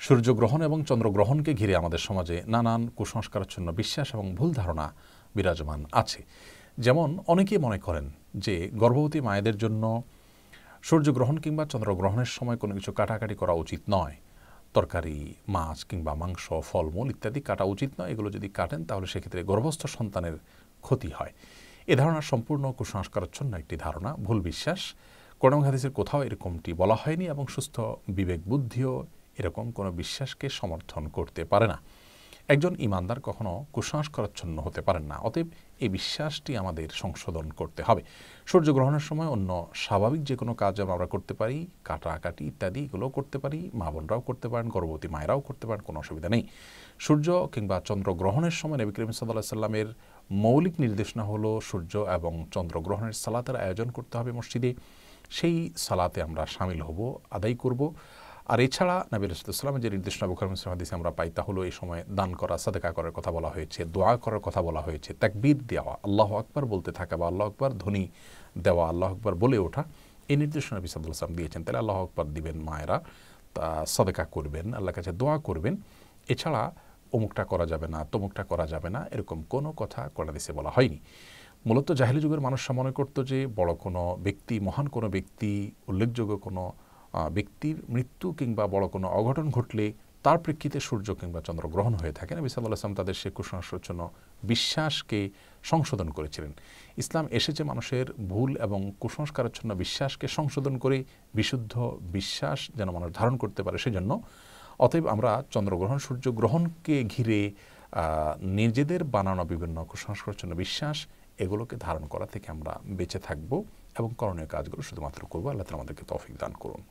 সূর্যগ্রহণ এবং চন্দ্রগ্রহণকে ঘিরে আমাদের সমাজে নানান কুসংস্কারাচ্ছন্ন বিশ্বাস এবং ভুল ধারণা বিরাজমান আছে। যেমন অনেকেই মনে করেন যে গর্ভবতী মায়েদের জন্য সূর্যগ্রহণ কিংবা চন্দ্রগ্রহণের সময় কোনো কিছু কাটাকাটি করা উচিত নয়। তরকারি, মাছ কিংবা মাংস, ফলমূল ইত্যাদি কাটা উচিত নয়। এগুলো যদি কাটেন তাহলে সেক্ষেত্রে গর্ভস্থ সন্তানের ক্ষতি হয়। এ ধারণা সম্পূর্ণ কুসংস্কারাচ্ছন্ন একটি ধারণা, ভুল বিশ্বাস। কোরআন হাদিসের কোথাও এরকমটি বলা হয়নি এবং সুস্থ বিবেক বুদ্ধিও এরকম কোনো বিশ্বাসকে সমর্থন করতে পারে না। একজন ইমানদার কখনো কুসংস্কারাচ্ছন্ন হতে পারেন না। অতএব এই বিশ্বাসটি আমাদের সংশোধন করতে হবে। সূর্যগ্রহণের সময় অন্য স্বাভাবিক যে কোনো কাজ আমরা করতে পারি, কাটাকাটি ইত্যাদি এগুলো করতে পারি, মা বোনরাও করতে পারেন, গর্ভবতী মায়েরাও করতে পারেন, কোনো অসুবিধা নেই। সূর্য কিংবা চন্দ্রগ্রহণের সময় নবী করিম সাল্লাল্লাহু আলাইহি সাল্লামের মৌলিক নির্দেশনা হলো সূর্য এবং চন্দ্রগ্রহণের সালাতের আয়োজন করতে হবে মসজিদে। সেই সালাতে আমরা শামিল হব, আদায় করব। আর এছাড়া নবী রাসূলুল্লাহ সাল্লাল্লাহু আলাইহি ওয়াসাল্লাম যে নির্দেশনা বুখারী মুসলিম হাদিসে আমরা পাই তা হলো এই সময় দান করা, সাদকা করার কথা বলা হয়েছে, দোয়া করার কথা বলা হয়েছে, তাকবীর দেওয়া, আল্লাহু আকবার বলতে থাকা বা আল্লাহু আকবার ধ্বনি দেওয়া, আল্লাহু আকবার বলে ওঠা, এই নির্দেশনা নবী সাল্লাল্লাহু আলাইহি ওয়াসাল্লাম দিয়েছেন। তাহলে আল্লাহু আকবার দিবেন মায়েরা, তা সাদকা করবেন, আল্লাহর কাছে দোয়া করবেন। এছাড়া অমুকটা করা যাবে না, তমুকটা করা যাবে না, এরকম কোনো কথা কোরআন হাদিসে বলা হয়নি। মূলত জাহেলি যুগের মানুষরা মনে করত যে বড় কোনো ব্যক্তি, মহান কোনো ব্যক্তি, উল্লেখযোগ্য কোনো ব্যক্তির মৃত্যু কিংবা বড় কোনো অঘটন ঘটলে তার প্রেক্ষিতে সূর্য কিংবা চন্দ্রগ্রহণ হয়ে থাকে। নবী সাল্লাল্লাহু আলাইহি ওয়াসাল্লাম তাদের সে কুসংস্কারাচ্ছন্ন বিশ্বাসকে সংশোধন করেছিলেন। ইসলাম এসেছে মানুষের ভুল এবং কুসংস্কারাচ্ছন্ন বিশ্বাসকে সংশোধন করে বিশুদ্ধ বিশ্বাস যেন মানুষ ধারণ করতে পারে সেজন্য। অতএব আমরা চন্দ্রগ্রহণ, সূর্যগ্রহণকে ঘিরে নিজেদের বানানো বিভিন্ন কুসংস্কারাচ্ছন্ন বিশ্বাস এগুলোকে ধারণ করা থেকে আমরা বেঁচে থাকব এবং করণীয় কাজগুলো শুধুমাত্র করবো। আল্লাহ তাআলা আমাদেরকে তৌফিক দান করুন।